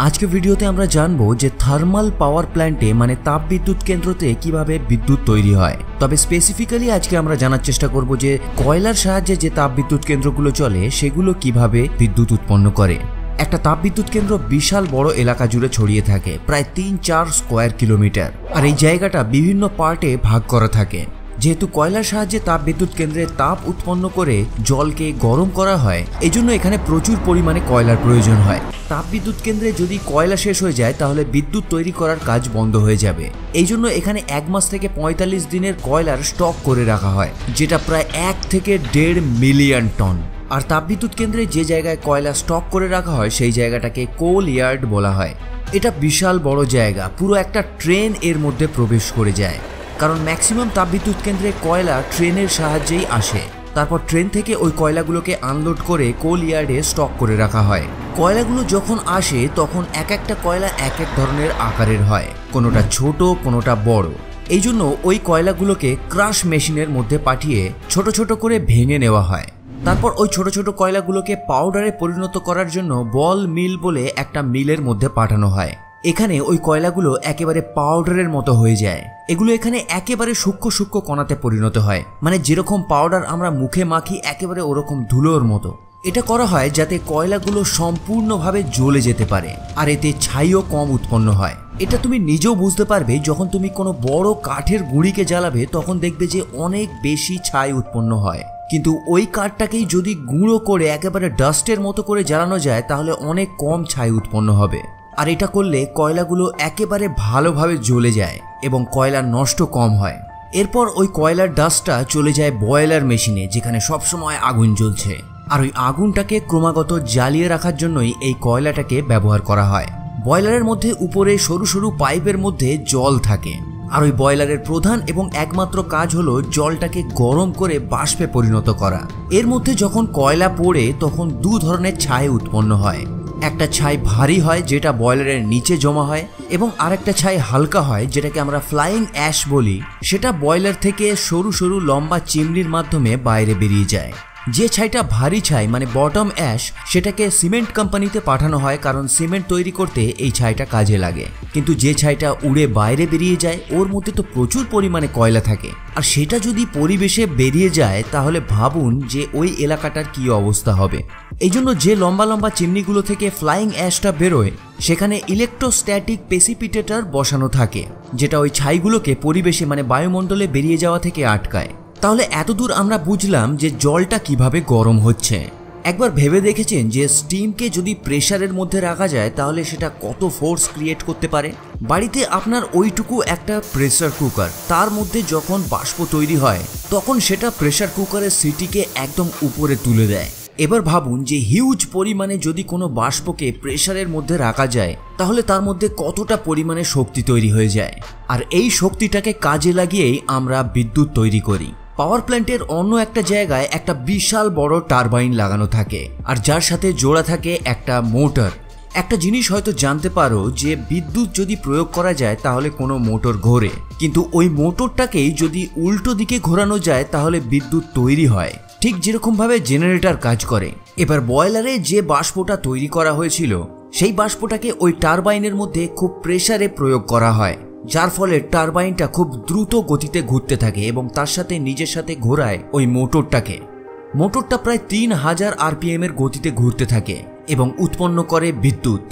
আজকে ভিডিওতে আমরা জানবো যে থার্মাল পাওয়ার প্ল্যান্টে মানে তাপবিদ্যুৎ কেন্দ্রতে কিভাবে বিদ্যুৎ তৈরি হয়। তবে স্পেসিফিক্যালি আজকে আমরা জানার চেষ্টা করব যে কয়লার সাহায্যে যে তাপবিদ্যুৎ কেন্দ্রগুলো চলে সেগুলো কিভাবে বিদ্যুৎ উৎপন্ন করে। একটা তাপবিদ্যুৎ কেন্দ্র বিশাল বড় এলাকা জুড়ে ছড়িয়ে থাকে, প্রায় ৩-৪ স্কোয়ার কিলোমিটার। আর এই জায়গাটা বিভিন্ন পার্টে ভাগ করা থাকে। যেহেতু কয়লার সাহায্যে তাপবিদ্যুৎ কেন্দ্রে তাপ উৎপন্ন করে জলকে গরম করা হয়, এজন্য এখানে প্রচুর পরিমাণে কয়লার প্রয়োজন হয়। তাপবিদ্যুৎ কেন্দ্রে যদি কয়লা শেষ হয়ে যায় তাহলে বিদ্যুৎ তৈরি করার কাজ বন্ধ হয়ে যাবে। এই জন্য এখানে ১ মাস থেকে ৪৫ দিনের কয়লার স্টক করে রাখা হয়, যেটা প্রায় ১ থেকে ১.৫ মিলিয়ন টন। আর তাপবিদ্যুৎ কেন্দ্রে যে জায়গায় কয়লা স্টক করে রাখা হয় সেই জায়গাটাকে কোল ইয়ার্ড বলা হয়। এটা বিশাল বড় জায়গা, পুরো একটা ট্রেন এর মধ্যে প্রবেশ করে যায়। কারণ ম্যাক্সিমাম তাপবিদ্যুৎ কেন্দ্রে কয়লা ট্রেনের সাহায্যেই আসে। তারপর ট্রেন থেকে ওই কয়লাগুলোকে আনলোড করে কোল ইয়ার্ডে স্টক করে রাখা হয়। কয়লাগুলো যখন আসে তখন এক একটা কয়লা এক এক ধরনের আকারের হয়, কোনোটা ছোট কোনোটা বড়। এই জন্য ওই কয়লাগুলোকে ক্রাশ মেশিনের মধ্যে পাঠিয়ে ছোট ছোট করে ভেঙে নেওয়া হয়। তারপর ওই ছোট ছোট কয়লাগুলোকে পাউডারে পরিণত করার জন্য বল মিল বলে একটা মিলের মধ্যে পাঠানো হয়। এখানে ওই কয়লাগুলো একেবারে পাউডারের মতো হয়ে যায়। এগুলো এখানে একেবারে সূক্ষ্ম সূক্ষ্ম কণাতে পরিণত হয়, মানে যেরকম পাউডার আমরা মুখে মাখি একেবারে ওরকম ধুলোর মতো। এটা করা হয় যাতে কয়লাগুলো সম্পূর্ণভাবে জ্বলে যেতে পারে, আর এতে ছাইও কম উৎপন্ন হয়। এটা তুমি নিজেও বুঝতে পারবে যখন তুমি কোনো বড় কাঠের গুঁড়িকে জ্বালাবে, তখন দেখবে যে অনেক বেশি ছাই উৎপন্ন হয়। কিন্তু ওই কাঠটাকেই যদি গুঁড়ো করে একেবারে ডাস্টের মতো করে জ্বালানো যায় তাহলে অনেক কম ছাই উৎপন্ন হবে। আর এটা করলে কয়লাগুলো একেবারে ভালোভাবে জ্বলে যায় এবং কয়লা নষ্ট কম হয়। এরপর ওই কয়লার ডাস্টটা চলে যায় বয়লার মেশিনে, যেখানে সবসময় আগুন জ্বলছে। আর ওই আগুনটাকে ক্রমাগত জ্বালিয়ে রাখার জন্যই এই কয়লাটাকে ব্যবহার করা হয়। বয়লারের মধ্যে উপরে সরু সরু পাইপের মধ্যে জল থাকে, আর ওই বয়লারের প্রধান এবং একমাত্র কাজ হলো জলটাকে গরম করে বাষ্পে পরিণত করা। এর মধ্যে যখন কয়লা পড়ে তখন দু ধরনের ছাই উৎপন্ন হয়। একটা ছাই ভারী হয় যেটা বয়লারের নিচে জমা হয়, এবং আরেকটা ছাই হালকা হয় যেটাকে আমরা ফ্লাইং অ্যাশ বলি। সেটা বয়লার থেকে সরু সরু লম্বা চিমনির মাধ্যমে বাইরে বেরিয়ে যায়। যে ছাইটা ভারী ছাই মানে বটম অ্যাশ, সেটাকে সিমেন্ট কোম্পানিতে পাঠানো হয়, কারণ সিমেন্ট তৈরি করতে এই ছাইটা কাজে লাগে। কিন্তু যে ছাইটা উড়ে বাইরে বেরিয়ে যায় ওর মধ্যে তো প্রচুর পরিমাণে কয়লা থাকে, আর সেটা যদি পরিবেশে বেরিয়ে যায় তাহলে ভাবুন যে ওই এলাকাটার কি অবস্থা হবে। এই জন্য যে লম্বা লম্বা চিমনিগুলো থেকে ফ্লাইং অ্যাশটা বেরোয় সেখানে ইলেকট্রোস্ট্যাটিক প্রেসিপিটেটর বসানো থাকে, যেটা ওই ছাইগুলোকে পরিবেশে মানে বায়ুমণ্ডলে বেরিয়ে যাওয়া থেকে আটকায়। তাহলে এতদূর আমরা বুঝলাম যে জলটা কিভাবে গরম হচ্ছে। একবার ভেবে দেখেছেন যে স্টিমকে যদি প্রেসারের মধ্যে রাখা যায় তাহলে সেটা কত ফোর্স ক্রিয়েট করতে পারে? বাড়িতে আপনার ওইটুকু একটা প্রেসার কুকার, তার মধ্যে যখন বাষ্প তৈরি হয় তখন সেটা প্রেসার কুকারের সিটিকে একদম উপরে তুলে দেয়। এবার ভাবুন যে হিউজ পরিমাণে যদি কোনো বাষ্পকে প্রেসারের মধ্যে রাখা যায় তাহলে তার মধ্যে কতটা পরিমাণে শক্তি তৈরি হয়ে যায়। আর এই শক্তিটাকে কাজে লাগিয়েই আমরা বিদ্যুৎ তৈরি করি। পাওয়ার প্ল্যান্টের অন্য একটা জায়গায় একটা বিশাল বড় টারবাইন লাগানো থাকে, আর যার সাথে জোড়া থাকে একটা মোটর। একটা জিনিস হয়তো জানতে পারো যে বিদ্যুৎ যদি প্রয়োগ করা যায় তাহলে কোনো মোটর ঘোরে, কিন্তু ওই মোটরটাকেই যদি উল্টো দিকে ঘোরানো যায় তাহলে বিদ্যুৎ তৈরি হয়, ঠিক যেরকম ভাবে জেনারেটর কাজ করে। এবার বয়লারে যে বাষ্পটা তৈরি করা হয়েছিল সেই বাষ্পটাকে ওই টারবাইনের মধ্যে খুব প্রেসারে প্রয়োগ করা হয়, যার ফলে টারবাইনটা খুব দ্রুত গতিতে ঘুরতে থাকে এবং তার সাথে নিজের সাথে ঘোরায় ওই মোটরটাকে। মোটরটা প্রায় ৩০০০ আরপিএম এর গতিতে ঘুরতে থাকে এবং উৎপন্ন করে বিদ্যুৎ।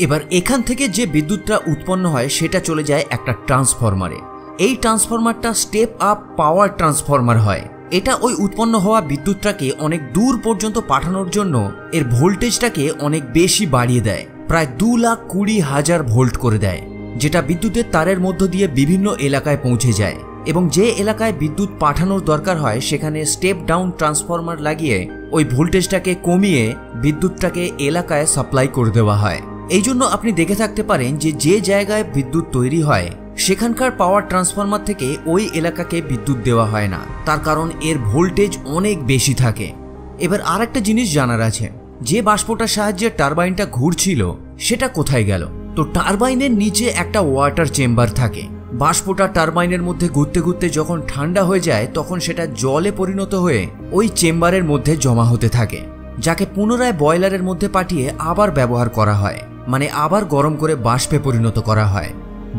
এবার এখান থেকে যে বিদ্যুৎটা উৎপন্ন হয় সেটা চলে যায় একটা ট্রান্সফরমারে। এই ট্রান্সফরমারটা স্টেপ আপ পাওয়ার ট্রান্সফরমার হয়। এটা ওই উৎপন্ন হওয়া বিদ্যুৎটাকে অনেক দূর পর্যন্ত পাঠানোর জন্য এর ভোল্টেজটাকে অনেক বেশি বাড়িয়ে দেয়, প্রায় ২,২০,০০০ ভোল্ট করে দেয়, যেটা বিদ্যুতের তারের মধ্য দিয়ে বিভিন্ন এলাকায় পৌঁছে যায়। এবং যে এলাকায় বিদ্যুৎ পাঠানোর দরকার হয় সেখানে স্টেপ ডাউন ট্রান্সফরমার লাগিয়ে ওই ভোল্টেজটাকে কমিয়ে বিদ্যুৎটাকে এলাকায় সাপ্লাই করে দেওয়া হয়। এই জন্য আপনি দেখে থাকতে পারেন যে যে জায়গায় বিদ্যুৎ তৈরি হয় সেখানকার পাওয়ার ট্রান্সফরমার থেকে ওই এলাকাকে বিদ্যুৎ দেওয়া হয় না, তার কারণ এর ভোল্টেজ অনেক বেশি থাকে। এবার আর একটা জিনিস জানার আছে, যে বাষ্পটার সাহায্যে টারবাইনটা ঘুরছিল সেটা কোথায় গেল? তো টারবাইনের নিচে একটা ওয়াটার চেম্বার থাকে। বাষ্পটা টারবাইনের মধ্যে ঘুরতে ঘুরতে যখন ঠান্ডা হয়ে যায় তখন সেটা জলে পরিণত হয়ে ওই চেম্বারের মধ্যে জমা হতে থাকে, যাকে পুনরায় বয়লারের মধ্যে পাঠিয়ে আবার ব্যবহার করা হয়। মানে আবার গরম করে বাষ্পে পরিণত করা হয়।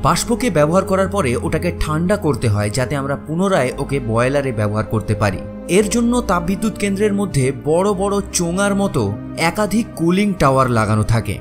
বাষ্পকে ব্যবহার করার পরে ওটাকে ঠান্ডা করতে হয় যাতে আমরা পুনরায় ওকে বয়লারে ব্যবহার করতে পারি। এর জন্য তাপবিদ্যুৎ কেন্দ্রের মধ্যে বড় বড় চোঙার মতো একাধিক কুলিং টাওয়ার লাগানো থাকে।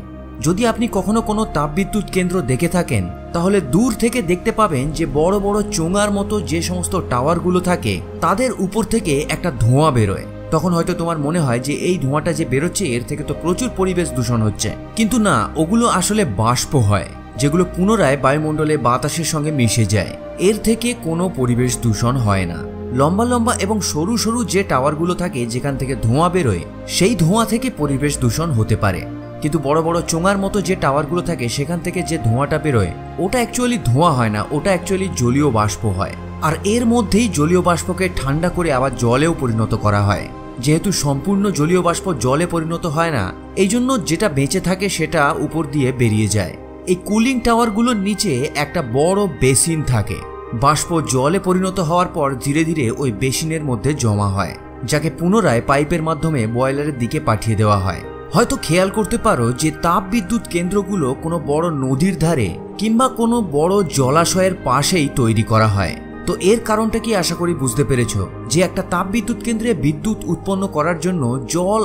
যদি আপনি কখনো কোনো তাপবিদ্যুৎ কেন্দ্র দেখে থাকেন তাহলে দূর থেকে দেখতে পাবেন যে বড় বড় চোঙার মতো যে সমস্ত টাওয়ারগুলো থাকে তাদের উপর থেকে একটা ধোঁয়া বেরোয়। তখন হয়তো তোমার মনে হয় যে এই ধোঁয়াটা যে বেরোচ্ছে এর থেকে তো প্রচুর পরিবেশ দূষণ হচ্ছে, কিন্তু না, ওগুলো আসলে বাষ্প হয় যেগুলো পুনরায় বায়ুমণ্ডলে বাতাসের সঙ্গে মিশে যায়। এর থেকে কোনো পরিবেশ দূষণ হয় না। লম্বা লম্বা এবং সরু সরু যে টাওয়ারগুলো থাকে যেখান থেকে ধোঁয়া বেরোয় সেই ধোঁয়া থেকে পরিবেশ দূষণ হতে পারে, কিন্তু বড় বড় চোঙার মতো যে টাওয়ারগুলো থাকে সেখান থেকে যে ধোঁয়াটা বেরোয় ওটা অ্যাকচুয়ালি ধোঁয়া হয় না, ওটা অ্যাকচুয়ালি জলীয় বাষ্প হয়। আর এর মধ্যেই জলীয় বাষ্পকে ঠান্ডা করে আবার জলেও পরিণত করা হয়। যেহেতু সম্পূর্ণ জলীয় বাষ্প জলে পরিণত হয় না, এই জন্য যেটা বেঁচে থাকে সেটা উপর দিয়ে বেরিয়ে যায়। এই কুলিং টাওয়ারগুলোর নিচে একটা বড় বেসিন থাকে। বাষ্প জলে পরিণত হওয়ার পর ধীরে ধীরে ওই বেসিনের মধ্যে জমা হয়, যাকে পুনরায় পাইপের মাধ্যমে বয়লারের দিকে পাঠিয়ে দেওয়া হয়। হয়তো খেয়াল করতে পারো যে তাপবিদ্যুৎ কেন্দ্রগুলো কোনো বড় নদীর ধারে কিংবা কোনো বড় জলাশয়ের পাশেই তৈরি করা হয়। তো এর কারণটা কি আশা করি বুঝতে পেরেছো যে একটা তাপবিদ্যুৎ কেন্দ্রে বিদ্যুৎ উৎপন্ন করার জন্য জল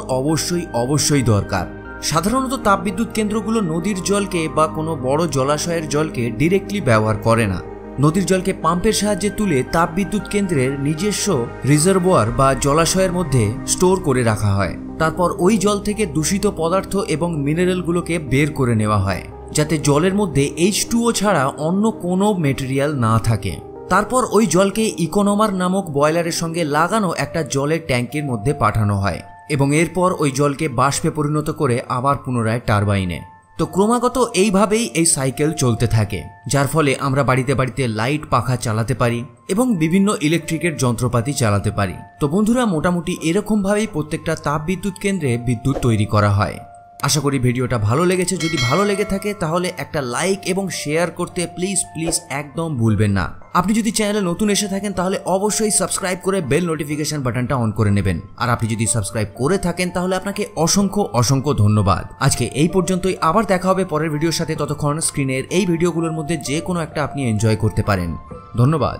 অবশ্যই দরকার। সাধারণত তাপবিদ্যুৎ কেন্দ্রগুলো নদীর জলকে বা কোনো বড় জলাশয়ের জলকে ডিরেক্টলি ব্যবহার করে না। নদীর জলকে পাম্পের সাহায্যে তুলে তাপবিদ্যুৎ কেন্দ্রের নিজস্ব রিজার্ভোয়ার বা জলাশয়ের মধ্যে স্টোর করে রাখা হয়। তারপর ওই জল থেকে দূষিত পদার্থ এবং মিনারেলগুলোকে বের করে নেওয়া হয় যাতে জলের মধ্যে H2O ছাড়া অন্য কোনো মেটেরিয়াল না থাকে। তারপর ওই জলকে ইকোনোমার নামক বয়লারের সঙ্গে লাগানো একটা জলের ট্যাঙ্কের মধ্যে পাঠানো হয় এবং এরপর ওই জলকে বাষ্পে পরিণত করে আবার পুনরায় টারবাইনে। তো ক্রমাগত এইভাবেই এই সাইকেল চলতে থাকে, যার ফলে আমরা বাড়িতে বাড়িতে লাইট পাখা চালাতে পারি এবং বিভিন্ন ইলেকট্রিকের যন্ত্রপাতি চালাতে পারি। তো বন্ধুরা, মোটামুটি এরকমভাবেই প্রত্যেকটা তাপবিদ্যুৎ কেন্দ্রে বিদ্যুৎ তৈরি করা হয়। আশা করি ভিডিওটা ভালো লেগেছে। যদি ভালো লেগে থাকে তাহলে একটা লাইক এবং শেয়ার করতে প্লিজ একদম ভুলবেন না। আপনি যদি চ্যানেলে নতুন এসে থাকেন তাহলে অবশ্যই সাবস্ক্রাইব করে বেল নোটিফিকেশন বাটনটা অন করে নেবেন। আর আপনি যদি সাবস্ক্রাইব করে থাকেন তাহলে আপনাকে অসংখ্য ধন্যবাদ। আজকে এই পর্যন্তই, আবার দেখা হবে পরের ভিডিওর সাথে। ততক্ষণ স্ক্রিনের এই ভিডিওগুলোর মধ্যে যে কোনো একটা আপনি এনজয় করতে পারেন। ধন্যবাদ।